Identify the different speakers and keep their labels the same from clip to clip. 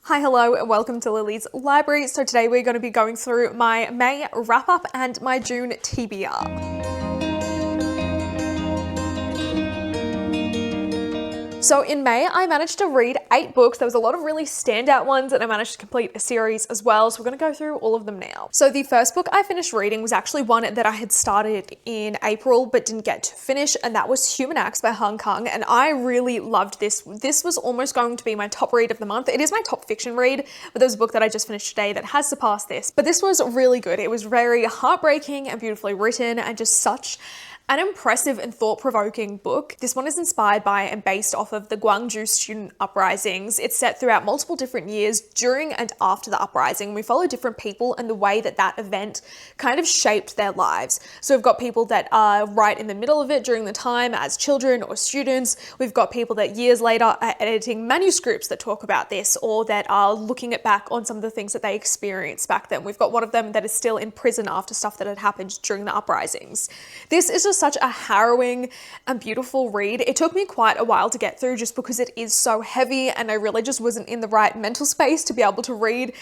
Speaker 1: Hi, hello, and welcome to Lily's Library. So today we're going to be going through my May wrap up and my June TBR. So in May, I managed to read 8 books. There was a lot of really standout ones, and I managed to complete a series as well. So we're going to go through all of them now. So the first book I finished reading was actually one that I had started in April but didn't get to finish, and that was Human Acts by Hong Kong. And I really loved this. This was almost going to be my top read of the month. It is my top fiction read, but there's a book that I just finished today that has surpassed this. But this was really good. It was very heartbreaking and beautifully written and just such an impressive and thought-provoking book. This one is inspired by and based off of the Gwangju student uprisings. It's set throughout multiple different years during and after the uprising. We follow different people and the way that that event kind of shaped their lives. So we've got people that are right in the middle of it during the time as children or students. We've got people that years later are editing manuscripts that talk about this or that are looking back on some of the things that they experienced back then. We've got one of them that is still in prison after stuff that had happened during the uprisings. This is just such a harrowing and beautiful read. It took me quite a while to get through just because it is so heavy and I really just wasn't in the right mental space to be able to read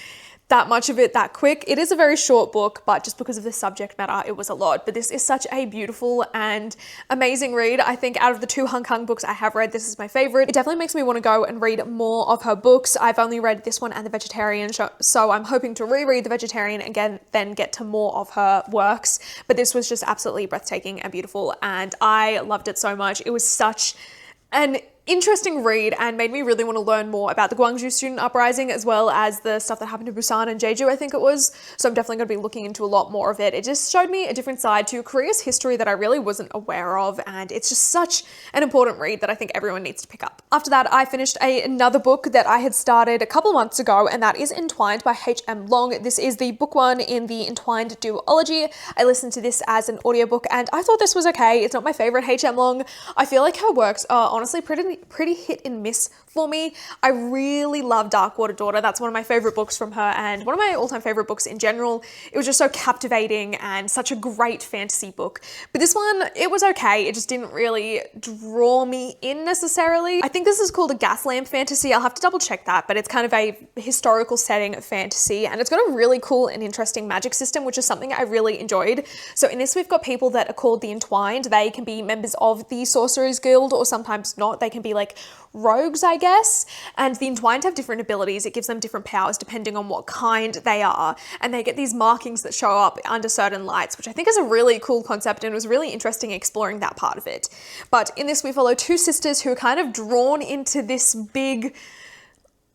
Speaker 1: that much of it that quick. It is a very short book, but just because of the subject matter, it was a lot. But this is such a beautiful and amazing read. I think out of the 2 Hong Kong books I have read, this is my favorite. It definitely makes me want to go and read more of her books. I've only read this one and The Vegetarian, so I'm hoping to reread The Vegetarian again, then get to more of her works. But this was just absolutely breathtaking and beautiful, and I loved it so much. It was such an interesting read and made me really want to learn more about the Gwangju student uprising as well as the stuff that happened to Busan and Jeju, I think it was. So I'm definitely going to be looking into a lot more of it. It just showed me a different side to Korea's history that I really wasn't aware of, and it's just such an important read that I think everyone needs to pick up. After that, I finished another book that I had started a couple months ago, and that is Entwined by H.M. Long. This is the book 1 in the Entwined duology. I listened to this as an audiobook and I thought this was okay. It's not my favorite H.M. Long. I feel like her works are honestly pretty hit and miss for me. I really love Darkwater Daughter. That's one of my favorite books from her and one of my all-time favorite books in general. It was just so captivating and such a great fantasy book. But this one, it was okay. It just didn't really draw me in necessarily. I think this is called a Gaslamp fantasy. I'll have to double check that, but it's kind of a historical setting fantasy and it's got a really cool and interesting magic system, which is something I really enjoyed. So in this, we've got people that are called the Entwined. They can be members of the Sorcerers Guild or sometimes not. They can be like rogues, I guess. And the Entwined have different abilities. It gives them different powers depending on what kind they are. And they get these markings that show up under certain lights, which I think is a really cool concept and it was really interesting exploring that part of it. But in this, we follow 2 sisters who are kind of drawn into this big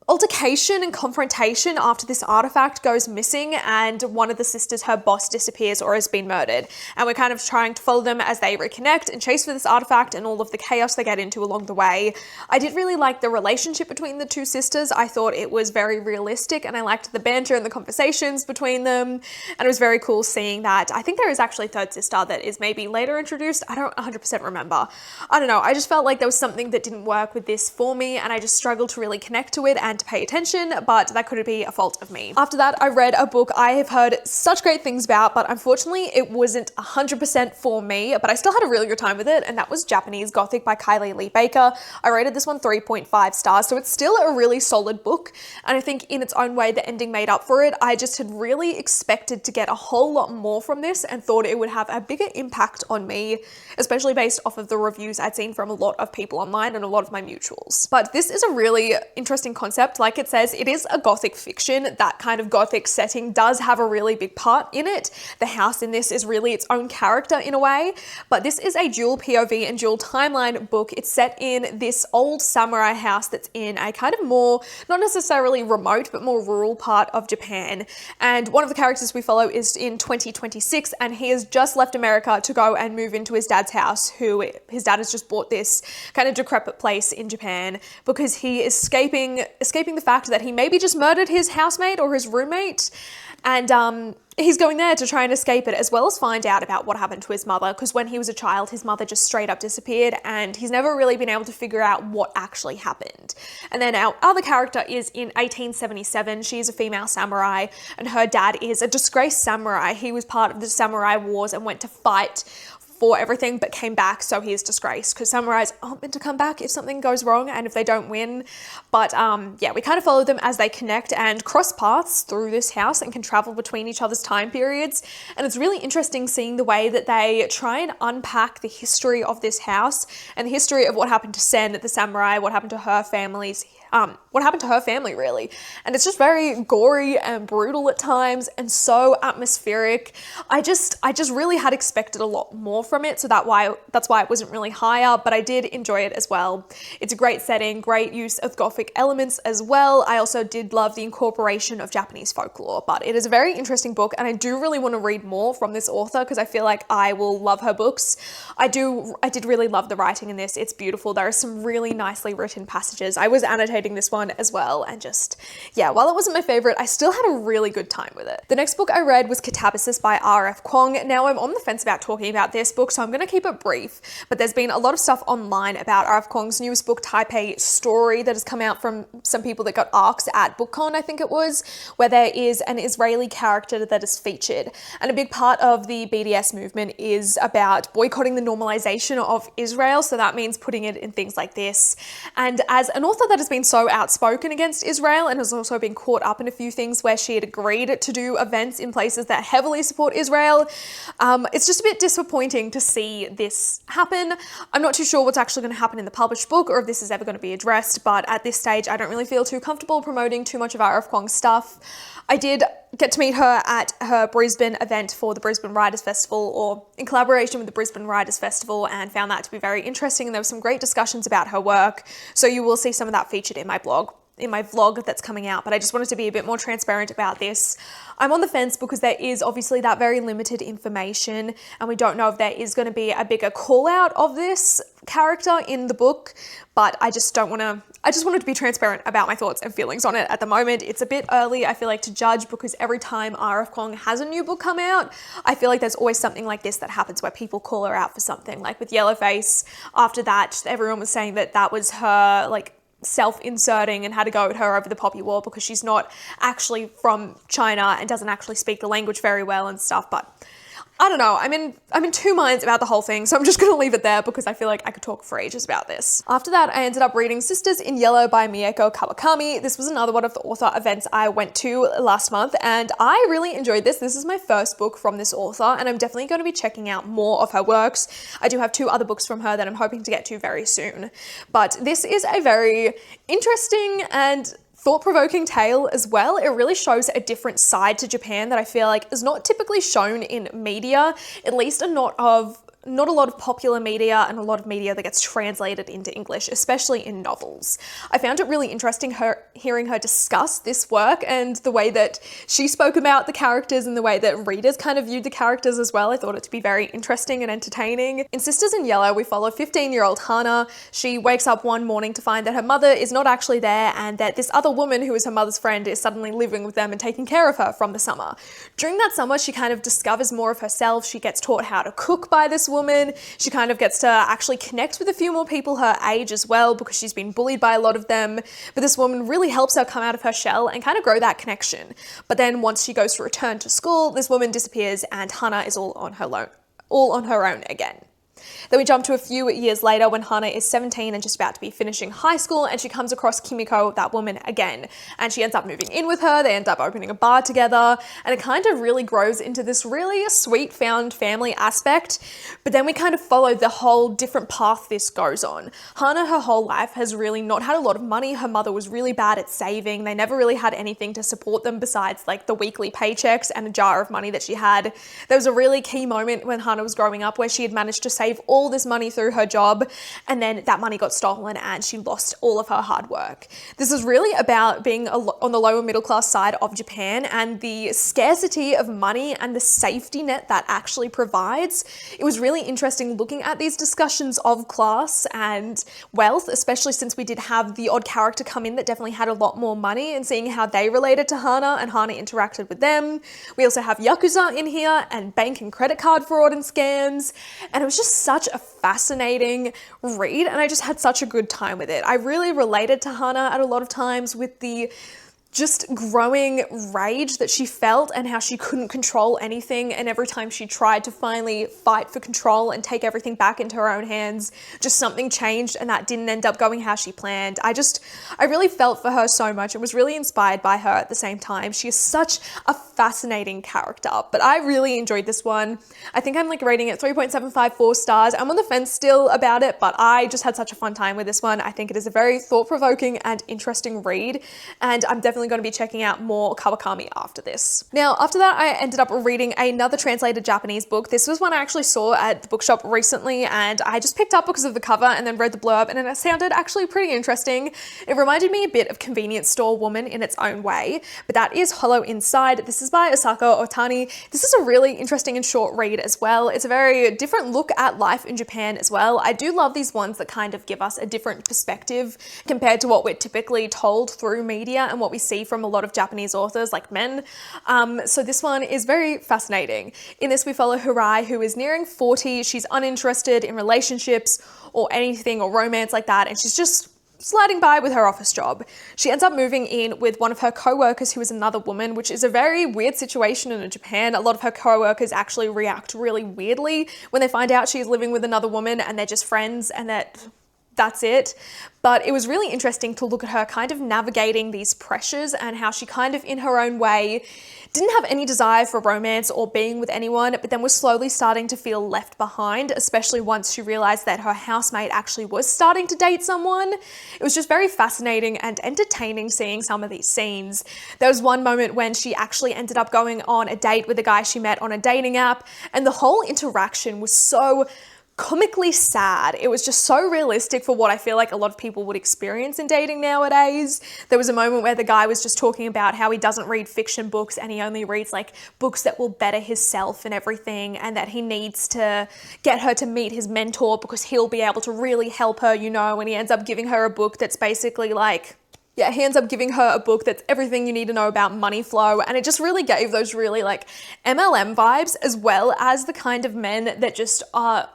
Speaker 1: altercation and confrontation after this artifact goes missing and one of the sisters, her boss, disappears or has been murdered. And we're kind of trying to follow them as they reconnect and chase for this artifact and all of the chaos they get into along the way. I did really like the relationship between the 2 sisters. I thought it was very realistic and I liked the banter and the conversations between them. And it was very cool seeing that. I think there is actually a 3rd sister that is maybe later introduced. I don't 100% remember. I don't know. I just felt like there was something that didn't work with this for me and I just struggled to really connect to it and to pay attention, but that could be a fault of me. After that, I read a book I have heard such great things about, but unfortunately it wasn't 100% for me, but I still had a really good time with it, and that was Japanese Gothic by Kylie Lee Baker. I rated this one 3.5 stars, so it's still a really solid book, and I think in its own way the ending made up for it. I just had really expected to get a whole lot more from this and thought it would have a bigger impact on me, especially based off of the reviews I'd seen from a lot of people online and a lot of my mutuals. But this is a really interesting concept. Like it says, it is a Gothic fiction. That kind of Gothic setting does have a really big part in it. The house in this is really its own character in a way, but this is a dual POV and dual timeline book. It's set in this old samurai house that's in a kind of more, not necessarily remote, but more rural part of Japan. And one of the characters we follow is in 2026, and he has just left America to go and move into his dad's house, who his dad has just bought this kind of decrepit place in Japan because he is escaping the fact that he maybe just murdered his housemate or his roommate, and he's going there to try and escape it, as well as find out about what happened to his mother, because when he was a child, his mother just straight up disappeared and he's never really been able to figure out what actually happened. And then our other character is in 1877. She's a female samurai and her dad is a disgraced samurai. He was part of the samurai wars and went to fight for everything, but came back, so he is disgraced, because samurais aren't meant to come back if something goes wrong and if they don't win. But yeah, we kind of follow them as they connect and cross paths through this house and can travel between each other's time periods. And it's really interesting seeing the way that they try and unpack the history of this house and the history of what happened to Sen, the samurai, what happened to her family really. And it's just very gory and brutal at times and so atmospheric. I just really had expected a lot more from it, so that's why it wasn't really higher, but I did enjoy it as well. It's a great setting, great use of Gothic elements as well. I also did love the incorporation of Japanese folklore, but it is a very interesting book, and I do really want to read more from this author because I feel like I will love her books. I did really love the writing in this. It's beautiful. There are some really nicely written passages. I was annotating this one as well, and just, yeah, while it wasn't my favorite, I still had a really good time with it. The next book I read was Catabasis by R.F. Kuang. Now, I'm on the fence about talking about this book, so I'm going to keep it brief, but there's been a lot of stuff online about R.F. Kuang's newest book, Taipei Story, that has come out from some people that got ARCs at BookCon, I think it was, where there is an Israeli character that is featured. And a big part of the BDS movement is about boycotting the normalization of Israel, so that means putting it in things like this. And as an author that has been so outspoken against Israel and has also been caught up in a few things where she had agreed to do events in places that heavily support Israel, it's just a bit disappointing to see this happen. I'm not too sure what's actually going to happen in the published book or if this is ever going to be addressed, but at this stage I don't really feel too comfortable promoting too much of R.F. Kuang's stuff. I did get to meet her at her Brisbane event for the Brisbane Writers Festival, or in collaboration with the Brisbane Writers Festival, and found that to be very interesting, and there were some great discussions about her work, so you will see some of that featured in my vlog that's coming out, but I just wanted to be a bit more transparent about this. I'm on the fence because there is obviously that very limited information, and we don't know if there is going to be a bigger call out of this character in the book, but I just wanted to be transparent about my thoughts and feelings on it at the moment. It's a bit early, I feel like, to judge, because every time R.F. Kuang has a new book come out, I feel like there's always something like this that happens where people call her out for something. Like with Yellowface, after that, everyone was saying that that was her, like, self-inserting and had to go at her over the Poppy War because she's not actually from China and doesn't actually speak the language very well and stuff. But I don't know, I'm in two minds about the whole thing, so I'm just going to leave it there because I feel like I could talk for ages about this. After that, I ended up reading Sisters in Yellow by Mieko Kawakami. This was another one of the author events I went to last month, and I really enjoyed this. This is my first book from this author, and I'm definitely going to be checking out more of her works. I do have 2 other books from her that I'm hoping to get to very soon. But this is a very interesting and thought-provoking tale as well. It really shows a different side to Japan that I feel like is not typically shown in media, at least not a lot of popular media and a lot of media that gets translated into English, especially in novels. I found it really interesting hearing her discuss this work and the way that she spoke about the characters and the way that readers kind of viewed the characters as well. I thought it to be very interesting and entertaining. In Sisters in Yellow, we follow 15-year-old Hana. She wakes up one morning to find that her mother is not actually there and that this other woman who is her mother's friend is suddenly living with them and taking care of her from the summer. During that summer, she kind of discovers more of herself. She gets taught how to cook by this woman. She kind of gets to actually connect with a few more people her age as well because she's been bullied by a lot of them. But this woman really helps her come out of her shell and kind of grow that connection. But then once she goes to return to school, this woman disappears and Hana is all on her own again. Then we jump to a few years later when Hana is 17 and just about to be finishing high school, and she comes across Kimiko, that woman, again. And she ends up moving in with her, they end up opening a bar together, and it kind of really grows into this really sweet found family aspect. But then we kind of follow the whole different path this goes on. Hana, her whole life, has really not had a lot of money. Her mother was really bad at saving. They never really had anything to support them besides like the weekly paychecks and a jar of money that she had. There was a really key moment when Hana was growing up where she had managed to save all this money through her job, and then that money got stolen and she lost all of her hard work. This is really about being on the lower middle class side of Japan and the scarcity of money and the safety net that actually provides. It was really interesting looking at these discussions of class and wealth, especially since we did have the odd character come in that definitely had a lot more money, and seeing how they related to Hana and Hana interacted with them. We also have Yakuza in here and bank and credit card fraud and scams, and it was just such a fascinating read, and I just had such a good time with it. I really related to Hana at a lot of times with the just growing rage that she felt and how she couldn't control anything, and every time she tried to finally fight for control and take everything back into her own hands, just something changed and that didn't end up going how she planned. I really felt for her so much and was really inspired by her at the same time. She is such a fascinating character, but I really enjoyed this one. I think I'm like rating it 3.754 stars. I'm on the fence still about it, but I just had such a fun time with this one. I think it is a very thought-provoking and interesting read, and I'm definitely going to be checking out more Kawakami after this. Now, after that, I ended up reading another translated Japanese book. This was one I actually saw at the bookshop recently, and I just picked up because of the cover and then read the blurb, and it sounded actually pretty interesting. It reminded me a bit of Convenience Store Woman in its own way, but that is Hollow Inside. This is by Osaka Otani. This is a really interesting and short read as well. It's a very different look at life in Japan as well. I do love these ones that kind of give us a different perspective compared to what we're typically told through media and what we see from a lot of Japanese authors like men. So this one is very fascinating. In this, we follow Hirai, who is nearing 40. She's uninterested in relationships or anything or romance like that, and she's just sliding by with her office job. She ends up moving in with one of her co-workers who is another woman, which is a very weird situation in Japan. A lot of her co-workers actually react really weirdly when they find out she's living with another woman and they're just friends and that's it. But it was really interesting to look at her kind of navigating these pressures and how she kind of, in her own way, didn't have any desire for romance or being with anyone, but then was slowly starting to feel left behind, especially once she realized that her housemate actually was starting to date someone. It was just very fascinating and entertaining seeing some of these scenes. There was one moment when she actually ended up going on a date with a guy she met on a dating app, and the whole interaction was so comically sad. It was just so realistic for what I feel like a lot of people would experience in dating nowadays. There was a moment where the guy was just talking about how he doesn't read fiction books and he only reads like books that will better his self and everything, and that he needs to get her to meet his mentor because he'll be able to really help her, you know, and he ends up giving her a book that's basically like, yeah, he ends up giving her a book that's everything you need to know about money flow, and it just really gave those really like MLM vibes, as well as the kind of men that just are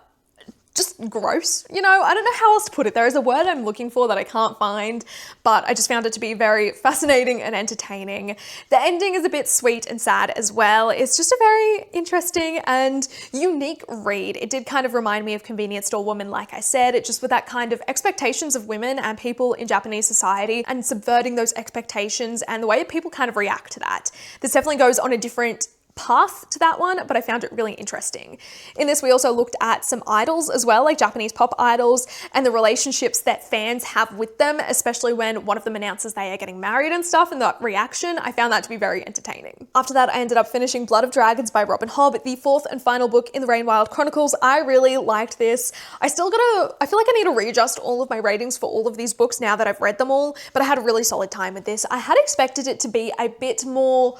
Speaker 1: just gross, you know? I don't know how else to put it. There is a word I'm looking for that I can't find, but I just found it to be very fascinating and entertaining. The ending is a bit sweet and sad as well. It's just a very interesting and unique read. It did kind of remind me of Convenience Store Woman, like I said, just with that kind of expectations of women and people in Japanese society and subverting those expectations and the way people kind of react to that. This definitely goes on a different path to that one, but I found it really interesting. In this, we also looked at some idols as well, like Japanese pop idols, and the relationships that fans have with them, especially when one of them announces they are getting married and stuff, and that reaction, I found that to be very entertaining. After that, I ended up finishing Blood of Dragons by Robin Hobb, the fourth and final book in the Rainwild Chronicles. I really liked this. I feel like I need to readjust all of my ratings for all of these books now that I've read them all, but I had a really solid time with this. I had expected it to be a bit more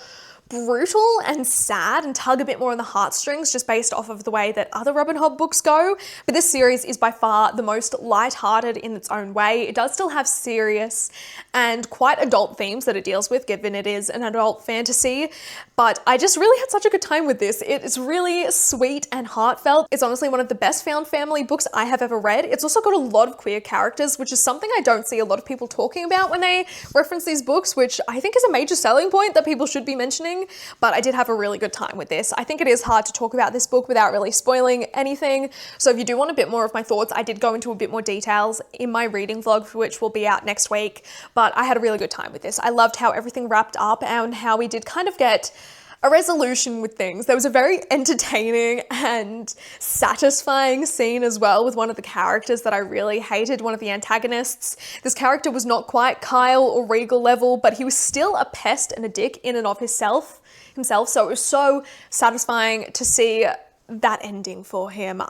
Speaker 1: brutal and sad and tug a bit more on the heartstrings just based off of the way that other Robin Hobb books go, but this series is by far the most light-hearted in its own way. It does still have serious and quite adult themes that it deals with, given it is an adult fantasy, but I just really had such a good time with this. It is really sweet and heartfelt. It's honestly one of the best found family books I have ever read. It's also got a lot of queer characters, which is something I don't see a lot of people talking about when they reference these books, which I think is a major selling point that people should be mentioning. But I did have a really good time with this. I think it is hard to talk about this book without really spoiling anything. So if you do want a bit more of my thoughts, I did go into a bit more details in my reading vlog, which will be out next week. But I had a really good time with this. I loved how everything wrapped up and how we did kind of get a resolution with things. There was a very entertaining and satisfying scene as well with one of the characters that I really hated, one of the antagonists. This character was not quite Kyle or Regal level, but he was still a pest and a dick in and of himself. So it was so satisfying to see that ending for him.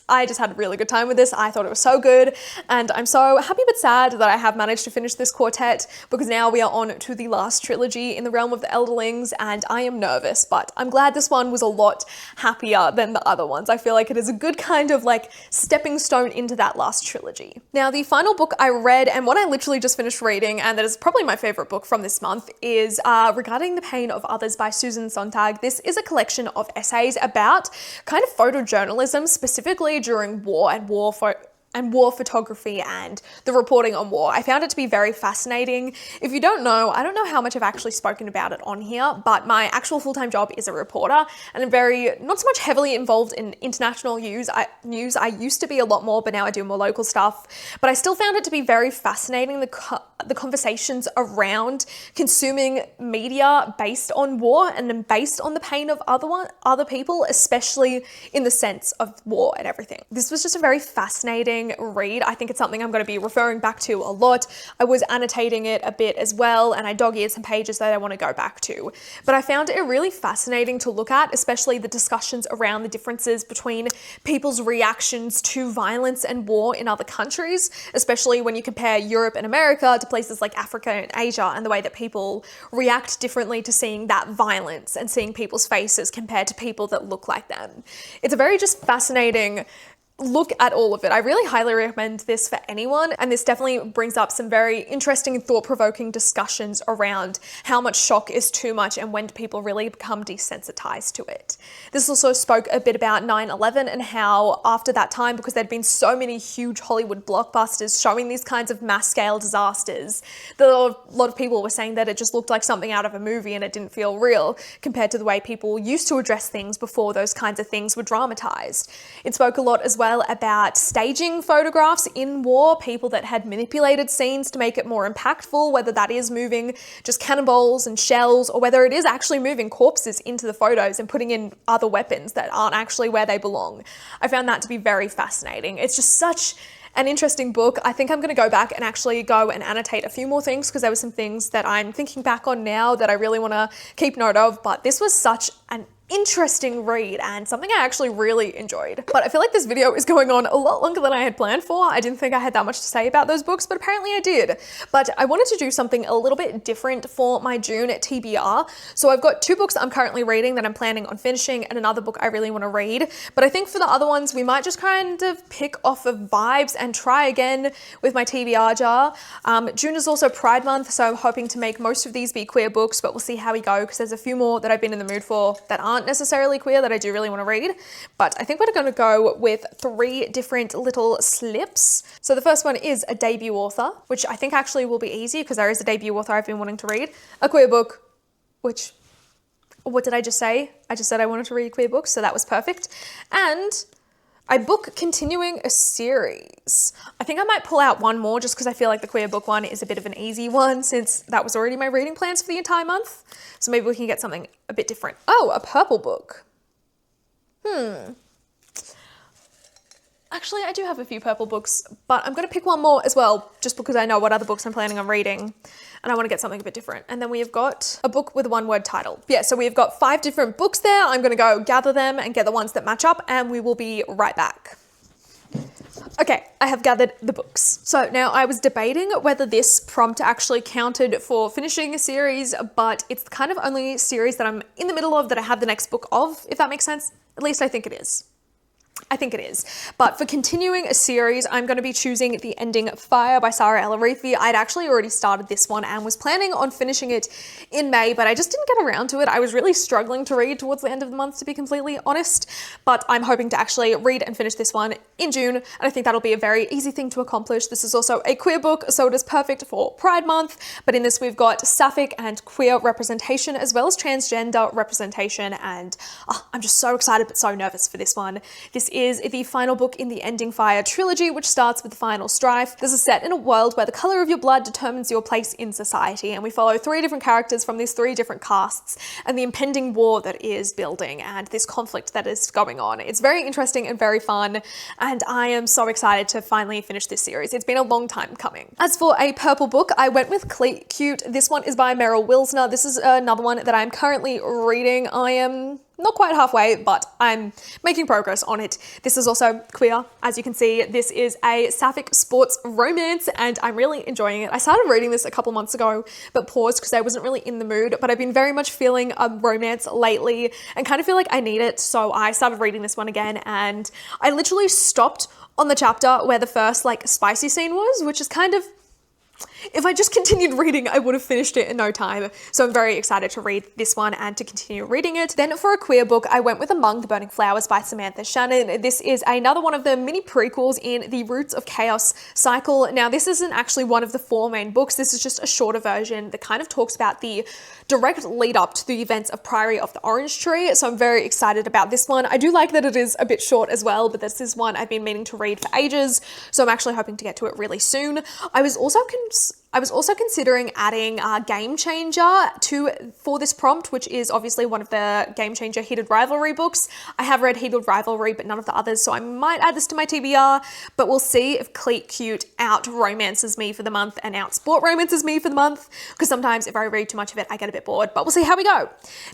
Speaker 1: I just had a really good time with this. I thought it was so good, and I'm so happy but sad that I have managed to finish this quartet, because now we are on to the last trilogy in the realm of the Elderlings, and I am nervous, but I'm glad this one was a lot happier than the other ones. I feel like it is a good kind of like stepping stone into that last trilogy. Now, the final book I read, and one I literally just finished reading, and that is probably my favorite book from this month, is Regarding the Pain of Others by Susan Sontag. This is a collection of essays about kind of photojournalism, specifically during war and war photography and the reporting on war. I found it to be very fascinating. If you don't know, I don't know how much I've actually spoken about it on here, but my actual full-time job is a reporter, and I'm not so much heavily involved in international news. I used to be a lot more, but now I do more local stuff. But I still found it to be very fascinating, the conversations around consuming media based on war and then based on the pain of other people, especially in the sense of war and everything. This was just a very fascinating read. I think it's something I'm going to be referring back to a lot. I was annotating it a bit as well, and I dog-eared some pages that I want to go back to. But I found it really fascinating to look at, especially the discussions around the differences between people's reactions to violence and war in other countries, especially when you compare Europe and America to places like Africa and Asia, and the way that people react differently to seeing that violence and seeing people's faces compared to people that look like them. It's a very just fascinating look at all of it. I really highly recommend this for anyone, and this definitely brings up some very interesting and thought-provoking discussions around how much shock is too much and when do people really become desensitized to it. This also spoke a bit about 9/11 and how after that time, because there'd been so many huge Hollywood blockbusters showing these kinds of mass-scale disasters, that a lot of people were saying that it just looked like something out of a movie and it didn't feel real compared to the way people used to address things before those kinds of things were dramatized. It spoke a lot as well about staging photographs in war, people that had manipulated scenes to make it more impactful, whether that is moving just cannonballs and shells or whether it is actually moving corpses into the photos and putting in other weapons that aren't actually where they belong. I found that to be very fascinating. It's just such an interesting book. I think I'm going to go back and actually go and annotate a few more things because there were some things that I'm thinking back on now that I really want to keep note of, but this was such an interesting read and something I actually really enjoyed. But I feel like this video is going on a lot longer than I had planned for. I didn't think I had that much to say about those books, but apparently I did. But I wanted to do something a little bit different for my June TBR. So I've got 2 books I'm currently reading that I'm planning on finishing and another book I really want to read. But I think for the other ones, we might just kind of pick off of vibes and try again with my TBR jar. June is also Pride Month, so I'm hoping to make most of these be queer books, but we'll see how we go because there's a few more that I've been in the mood for that aren't necessarily queer that I do really want to read. But I think we're going to go with 3 different little slips. So the first one is a debut author, which I think actually will be easy because there is a debut author I've been wanting to read. A queer book, which, what did I just say? I just said I wanted to read queer books, so that was perfect. And a book continuing a series. I think I might pull out one more just because I feel like the queer book one is a bit of an easy one since that was already my reading plans for the entire month. So maybe we can get something a bit different. Oh, a purple book. Actually, I do have a few purple books, but I'm going to pick one more as well, just because I know what other books I'm planning on reading, and I want to get something a bit different. And then we have got a book with a 1-word title. Yeah, so we've got 5 different books there. I'm going to go gather them and get the ones that match up, and we will be right back. Okay, I have gathered the books. So now I was debating whether this prompt actually counted for finishing a series, but it's the kind of only series that I'm in the middle of that I have the next book of, if that makes sense. At least I think it is. I think it is. But for continuing a series, I'm going to be choosing The Ending Fire by Sarah Elarifi. I'd actually already started this one and was planning on finishing it in May, but I just didn't get around to it. I was really struggling to read towards the end of the month, to be completely honest, but I'm hoping to actually read and finish this one in June, and I think that'll be a very easy thing to accomplish. This is also a queer book, so it is perfect for Pride Month, but in this we've got sapphic and queer representation as well as transgender representation, and I'm just so excited but so nervous for this one. This is the final book in the Ending Fire trilogy, which starts with the final strife. This is set in a world where the color of your blood determines your place in society, and we follow 3 different characters from these 3 different castes and the impending war that is building and this conflict that is going on. It's very interesting and very fun, and I am so excited to finally finish this series. It's been a long time coming. As for a purple book, I went with Cute. This one is by Meryl Wilsner. This is another one that I'm currently reading. I am not quite halfway, but I'm making progress on it. This is also queer. As you can see, this is a sapphic sports romance and I'm really enjoying it. I started reading this a couple months ago, but paused because I wasn't really in the mood, but I've been very much feeling a romance lately and kind of feel like I need it. So I started reading this one again and I literally stopped on the chapter where the first like spicy scene was, which is kind of, if I just continued reading, I would have finished it in no time. So I'm very excited to read this one and to continue reading it. Then for a queer book, I went with Among the Burning Flowers by Samantha Shannon. This is another one of the mini prequels in the Roots of Chaos cycle. Now, this isn't actually one of the 4 main books. This is just a shorter version that kind of talks about the direct lead up to the events of Priory of the Orange Tree. So I'm very excited about this one. I do like that it is a bit short as well, but this is one I've been meaning to read for ages. So I'm actually hoping to get to it really soon. I was also considering adding Game Changer for this prompt, which is obviously one of the Game Changer Heated Rivalry books. I have read Heated Rivalry, but none of the others, so I might add this to my TBR, but we'll see if Cleat Cute out romances me for the month and out sport romances me for the month, because sometimes if I read too much of it, I get a bit bored, but we'll see how we go.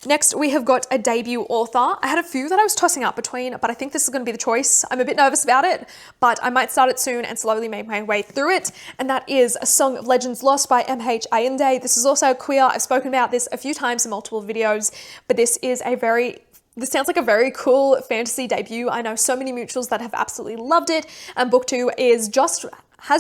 Speaker 1: Next, we have got a debut author. I had a few that I was tossing up between, but I think this is going to be the choice. I'm a bit nervous about it, but I might start it soon and slowly make my way through it, and that is A Song of Legends Lost by M.H. Ayinde. This is also queer. I've spoken about this a few times in multiple videos, but this sounds like a very cool fantasy debut. I know so many mutuals that have absolutely loved it, and book 2 has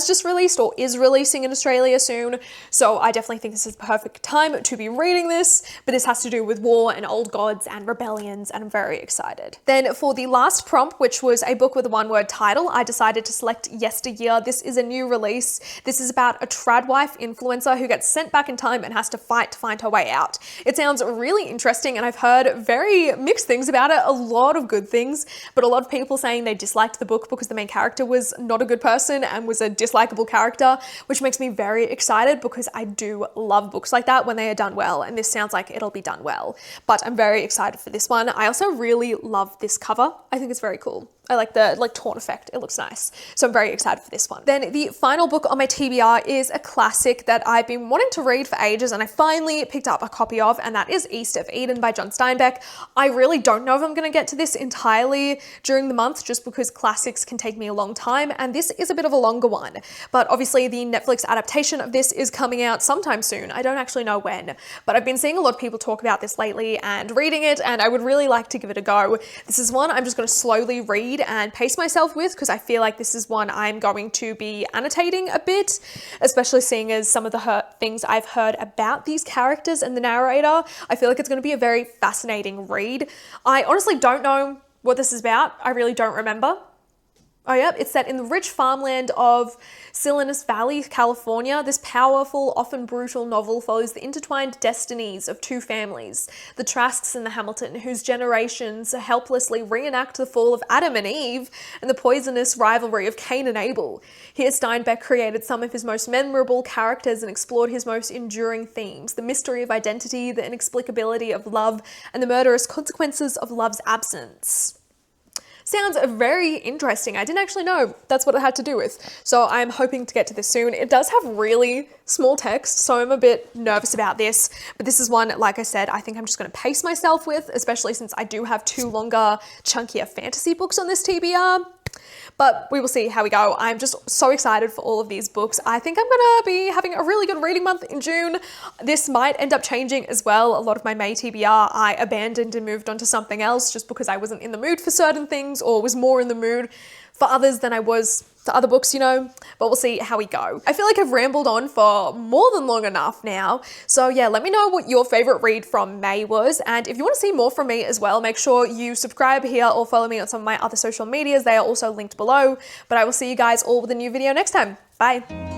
Speaker 1: just released or is releasing in Australia soon. So I definitely think this is the perfect time to be reading this, but this has to do with war and old gods and rebellions, and I'm very excited. Then for the last prompt, which was a book with a 1-word title, I decided to select Yesteryear. This is a new release. This is about a tradwife influencer who gets sent back in time and has to fight to find her way out. It sounds really interesting, and I've heard very mixed things about it, a lot of good things, but a lot of people saying they disliked the book because the main character was not a good person and was a dislikable character, which makes me very excited because I do love books like that when they are done well, and this sounds like it'll be done well. But I'm very excited for this one. I also really love this cover. I think it's very cool. I like the torn effect. It looks nice. So I'm very excited for this one. Then the final book on my TBR is a classic that I've been wanting to read for ages, and I finally picked up a copy of, and that is East of Eden by John Steinbeck. I really don't know if I'm going to get to this entirely during the month, just because classics can take me a long time, and this is a bit of a longer one. But obviously the Netflix adaptation of this is coming out sometime soon. I don't actually know when, but I've been seeing a lot of people talk about this lately and reading it, and I would really like to give it a go. This is one I'm just going to slowly read and pace myself with, because I feel like this is one I'm going to be annotating a bit, especially seeing as some of the things I've heard about these characters and the narrator. I feel like it's going to be a very fascinating read. I honestly don't know what this is about. I really don't remember. Oh yeah, it's set in the rich farmland of Salinas Valley, California. This powerful, often brutal novel follows the intertwined destinies of 2 families, the Trasks and the Hamilton, whose generations helplessly reenact the fall of Adam and Eve and the poisonous rivalry of Cain and Abel. Here Steinbeck created some of his most memorable characters and explored his most enduring themes, the mystery of identity, the inexplicability of love, and the murderous consequences of love's absence. Sounds very interesting. I didn't actually know that's what it had to do with. So I'm hoping to get to this soon. It does have really small text, so I'm a bit nervous about this. But this is one, like I said, I think I'm just going to pace myself with, especially since I do have 2 longer, chunkier fantasy books on this TBR. But we will see how we go. I'm just so excited for all of these books. I think I'm gonna be having a really good reading month in June. This might end up changing as well. A lot of my May TBR I abandoned and moved on to something else just because I wasn't in the mood for certain things, or was more in the mood for others than I was to other books, you know, but we'll see how we go. I feel like I've rambled on for more than long enough now. So yeah, let me know what your favorite read from May was. And if you want to see more from me as well, make sure you subscribe here or follow me on some of my other social medias. They are also linked below, but I will see you guys all with a new video next time. Bye.